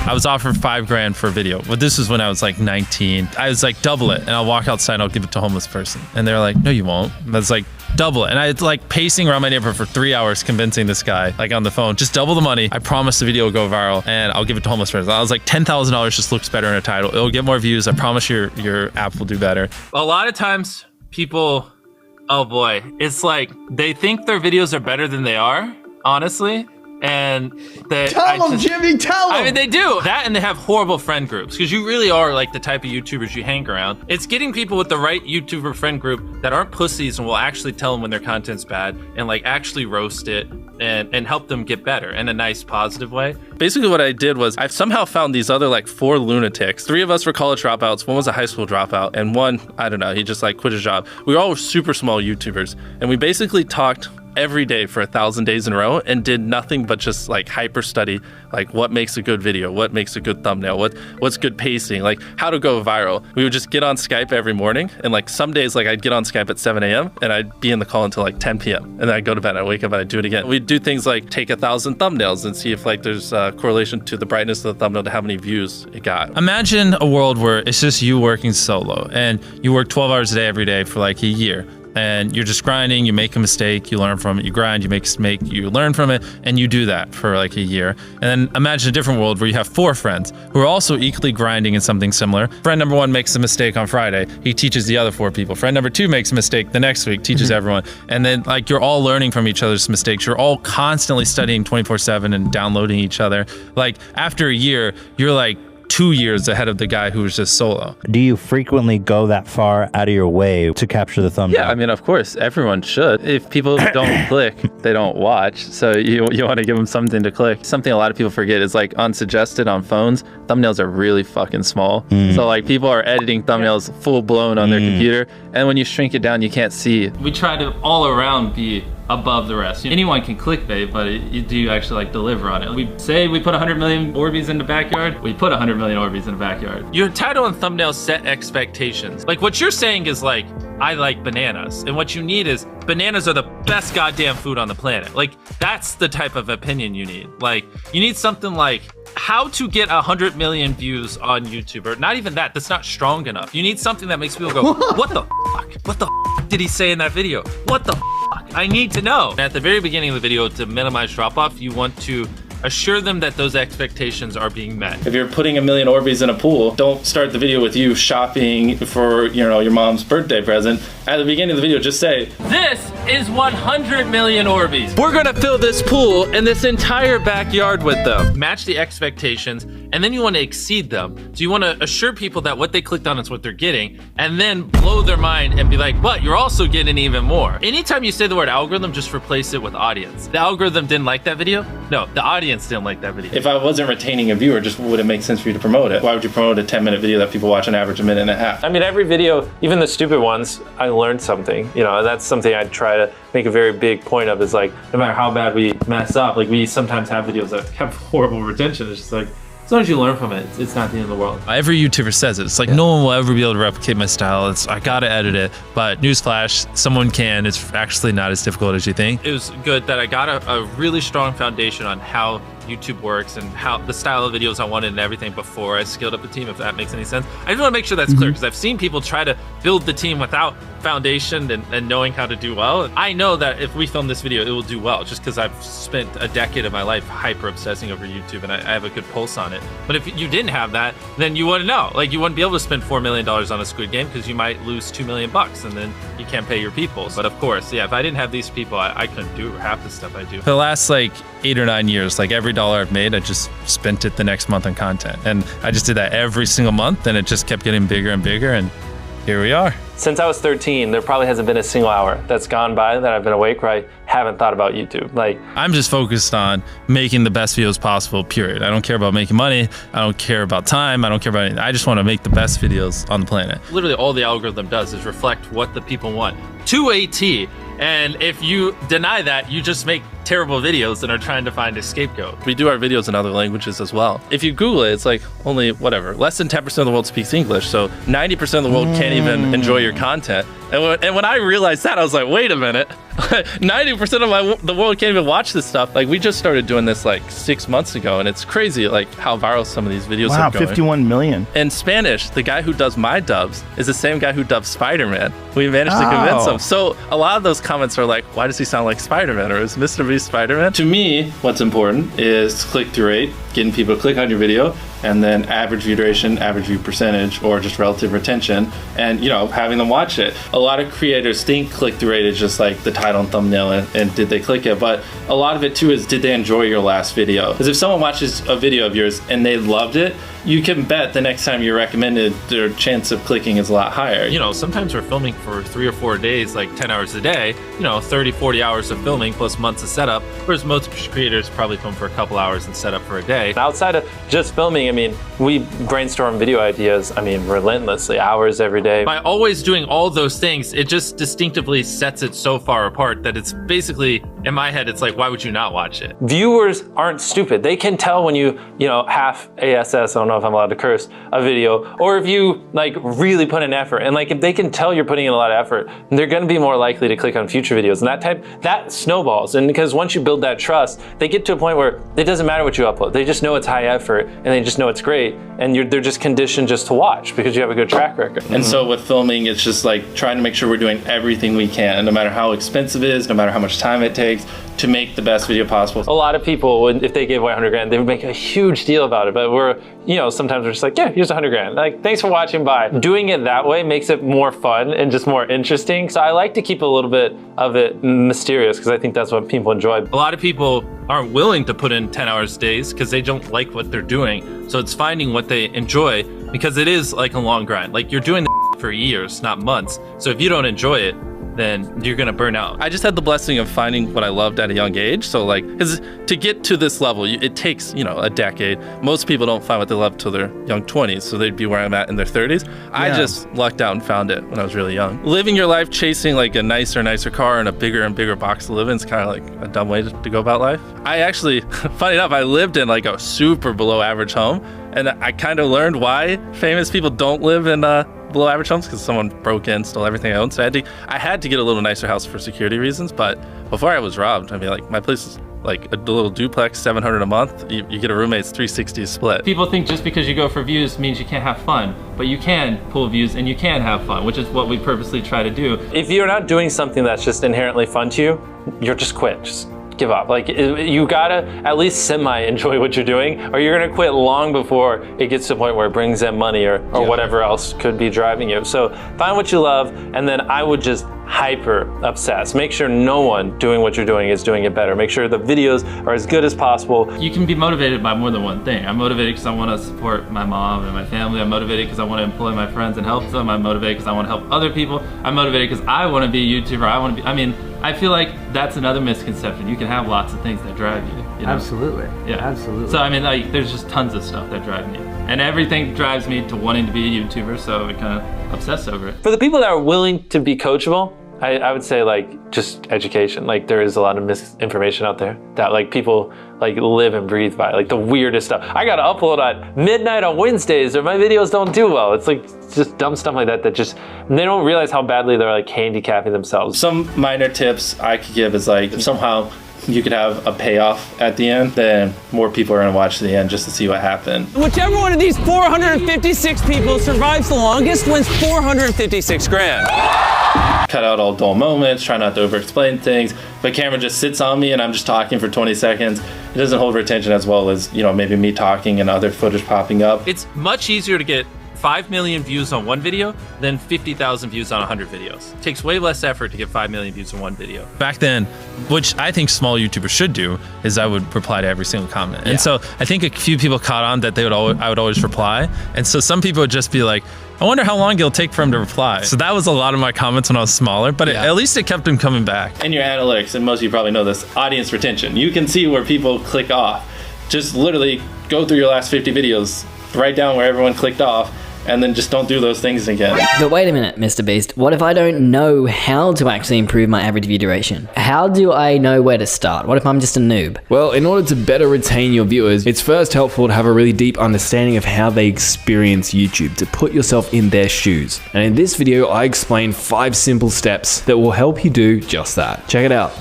I was offered $5 grand for a video, but this was when I was like 19. I was like, double it, and I'll walk outside and I'll give it to a homeless person. And they're like, no, you won't. I was like, double it. And I was like pacing around my neighborhood for 3 hours convincing this guy, like on the phone, just double the money. I promise the video will go viral and I'll give it to homeless person. I was like, $10,000 just looks better in a title. It'll get more views. I promise your app will do better. A lot of times people, oh boy, it's like they think their videos are better than they are, honestly. And tell them, Jimmy, tell them. I mean, they do that, and they have horrible friend groups because you really are like the type of YouTubers you hang around. It's getting people with the right YouTuber friend group that aren't pussies and will actually tell them when their content's bad and like actually roast it and help them get better in a nice, positive way. Basically what I did was I somehow found these other like 4 lunatics. 3 of us were college dropouts. 1 was a high school dropout, and 1, I don't know, he just like quit his job. We were all super small YouTubers, and we basically talked every day for 1,000 days in a row and did nothing but just like hyper study, like what makes a good video, what makes a good thumbnail, what's good pacing, like how to go viral. We would just get on Skype every morning, and like some days like I'd get on Skype at 7 a.m. and I'd be in the call until like 10 p.m. and then I'd go to bed, I'd wake up and I'd do it again. We'd do things like take 1,000 thumbnails and see if like there's a correlation to the brightness of the thumbnail to how many views it got. Imagine a world where it's just you working solo and you work 12 hours a day every day for like a year. And you're just grinding, you make a mistake, you learn from it, you grind, you make a mistake, you learn from it, and you do that for like a year. And then imagine a different world where you have 4 friends who are also equally grinding in something similar. Friend number 1 makes a mistake on Friday, he teaches the other 4 people. Friend number 2 makes a mistake the next week, teaches everyone. And then like you're all learning from each other's mistakes. You're all constantly studying 24/7 and downloading each other. Like after a year, you're like 2 years ahead of the guy who was just solo. Do you frequently go that far out of your way to capture the thumbnail? Yeah, I mean, of course, everyone should. If people don't click, they don't watch. So you want to give them something to click. Something a lot of people forget is like unsuggested on phones, thumbnails are really fucking small. So like people are editing thumbnails full blown on their computer, and when you shrink it down, you can't see. We try to all around be above the rest. Anyone can clickbait, but do you actually like deliver on it? We say we put 100 million Orbeez in the backyard, we put 100 million Orbeez in the backyard. Your title and thumbnail set expectations. Like what you're saying is like, I like bananas. And what you need is bananas are the best goddamn food on the planet. Like that's the type of opinion you need. Like you need something like how to get 100 million views on YouTube, or not even that, that's not strong enough. You need something that makes people go, what the fuck? What the fuck did he say in that video? What the fuck? I need to know. At the very beginning of the video, to minimize drop-off, you want to assure them that those expectations are being met. If you're putting 1 million Orbeez in a pool, don't start the video with you shopping for, you know, your mom's birthday present. At the beginning of the video, just say, this is 100 million Orbeez. We're gonna fill this pool and this entire backyard with them. Match the expectations, and then you want to exceed them. So you want to assure people that what they clicked on is what they're getting, and then blow their mind and be like, but you're also getting even more. Anytime you say the word algorithm, just replace it with audience. The algorithm didn't like that video? No, the audience didn't like that video. If I wasn't retaining a viewer, just would it make sense for you to promote it? Why would you promote a 10-minute video that people watch on average a minute and a half? I mean, every video, even the stupid ones, I learned something, you know, and that's something I try to make a very big point of, is like, no matter how bad we mess up, like we sometimes have videos that have horrible retention. It's just like, as long as you learn from it, it's not the end of the world. Every YouTuber says it. It's like, no one will ever be able to replicate my style. I gotta edit it. But newsflash, someone can. It's actually not as difficult as you think. It was good that I got a really strong foundation on how YouTube works and how the style of videos I wanted and everything before I scaled up the team, if that makes any sense. I just want to make sure that's clear, because I've seen people try to build the team without foundation and knowing how to do well. And I know that if we film this video, it will do well, just because I've spent a decade of my life hyper obsessing over YouTube and I have a good pulse on it. But if you didn't have that, then you wouldn't know. Like, you wouldn't be able to spend $4 million on a Squid Game, because you might lose $2 million and then you can't pay your people. But of course, yeah, if I didn't have these people, I couldn't do half the stuff I do. For the last like 8 or 9 years, like every dollar I've made, I just spent it the next month on content. And I just did that every single month, and it just kept getting bigger and bigger, and here we are. Since I was 13, there probably hasn't been a single hour that's gone by that I've been awake where I haven't thought about YouTube. Like, I'm just focused on making the best videos possible, period. I don't care about making money. I don't care about time. I don't care about anything. I just want to make the best videos on the planet. Literally all the algorithm does is reflect what the people want to a T. And if you deny that, you just make terrible videos and are trying to find a scapegoat. We do our videos in other languages as well. If you Google it, it's like only whatever, less than 10% of the world speaks English. So 90% of the world can't even enjoy your content. And when I realized that, I was like, wait a minute, 90% of the world can't even watch this stuff. Like, we just started doing this like 6 months ago, and it's crazy like how viral some of these videos are going. 51 million. In Spanish, the guy who does my dubs is the same guy who dubs Spider-Man. We managed to convince him. So a lot of those comments are like, why does he sound like Spider-Man, or is MrBeast Spider-Man? To me, what's important is click-through rate, getting people to click on your video, and then average view duration, average view percentage, or just relative retention, and having them watch it. A lot of creators think click-through rate is just like the title and thumbnail and did they click it, but a lot of it too is, did they enjoy your last video? Because if someone watches a video of yours and they loved it, you can bet the next time you're recommended, their chance of clicking is a lot higher. Sometimes we're filming for 3 or 4 days, like 10 hours a day, 30, 40 hours of filming plus months of setup, whereas most creators probably film for a couple hours and set up for a day. Outside of just filming, we brainstorm video ideas, relentlessly, hours every day. By always doing all those things, it just distinctively sets it so far apart that it's basically, in my head, it's like, why would you not watch it? Viewers aren't stupid. They can tell when you half ASS, I don't know if I'm allowed to curse, a video, or if you really put in effort. And if they can tell you're putting in a lot of effort, they're gonna be more likely to click on future videos. And that snowballs. And because once you build that trust, they get to a point where it doesn't matter what you upload. They just know it's high effort and they just know it's great. And they're just conditioned just to watch because you have a good track record. And so with filming, it's just like trying to make sure we're doing everything we can, no matter how expensive it is, no matter how much time it takes, to make the best video possible. A lot of people, if they gave away 100 grand, they would make a huge deal about it. But sometimes we're just like, yeah, here's 100 grand. Thanks for watching, bye. Doing it that way makes it more fun and just more interesting. So I like to keep a little bit of it mysterious because I think that's what people enjoy. A lot of people aren't willing to put in 10 hours days because they don't like what they're doing. So it's finding what they enjoy, because it is like a long grind. You're doing the for years, not months. So if you don't enjoy it, then you're gonna burn out. I just had the blessing of finding what I loved at a young age. So because to get to this level, it takes, a decade. Most people don't find what they love till their young 20s, so they'd be where I'm at in their 30s. Yeah. I just lucked out and found it when I was really young. Living your life chasing a nicer car and a bigger and bigger box to live in is kind of a dumb way to go about life. I actually, funny enough, I lived in a super below average home, and I kind of learned why famous people don't live in below average homes, because someone broke in, stole everything I owned. So I had to get a little nicer house for security reasons. But before I was robbed, my place is a little duplex, $700 a month. You get a roommate's $360 split. People think just because you go for views means you can't have fun, but you can pull views and you can have fun, which is what we purposely try to do. If you're not doing something that's just inherently fun to you, you're just quit. Just give up. You gotta at least semi-enjoy what you're doing, or you're gonna quit long before it gets to the point where it brings in money or whatever else could be driving you. So find what you love, and then I would just hyper obsess. Make sure no one doing what you're doing is doing it better. Make sure the videos are as good as possible. You can be motivated by more than one thing. I'm motivated because I want to support my mom and my family. I'm motivated because I want to employ my friends and help them. I'm motivated because I want to help other people. I'm motivated because I want to be a YouTuber. I feel like that's another misconception. You can have lots of things that drive you. Absolutely. Yeah. Absolutely. So there's just tons of stuff that drive me. And everything drives me to wanting to be a YouTuber, so I kind of obsess over it. For the people that are willing to be coachable, I would say just education. There is a lot of misinformation out there that people live and breathe by, the weirdest stuff. I gotta upload at midnight on Wednesdays or my videos don't do well. It's just dumb stuff like that they don't realize how badly they're handicapping themselves. Some minor tips I could give is if somehow you could have a payoff at the end, then more people are gonna watch to the end just to see what happened. Whichever one of these 456 people survives the longest wins 456 grand. Cut out all dull moments, try not to over-explain things. If a camera just sits on me and I'm just talking for 20 seconds, it doesn't hold retention as well as, maybe me talking and other footage popping up. It's much easier to get 5 million views on one video than 50,000 views on 100 videos. It takes way less effort to get 5 million views on one video. Back then, which I think small YouTubers should do, is I would reply to every single comment. And so I think a few people caught on that I would always reply. And so some people would just be like, I wonder how long it'll take for him to reply. So that was a lot of my comments when I was smaller, but at least it kept him coming back. And your analytics, and most of you probably know this, audience retention. You can see where people click off. Just literally go through your last 50 videos, write down where everyone clicked off, and then just don't do those things again. But wait a minute, Mr. Beast. What if I don't know how to actually improve my average view duration? How do I know where to start? What if I'm just a noob? Well, in order to better retain your viewers, it's first helpful to have a really deep understanding of how they experience YouTube, to put yourself in their shoes. And in this video, I explain 5 simple steps that will help you do just that. Check it out.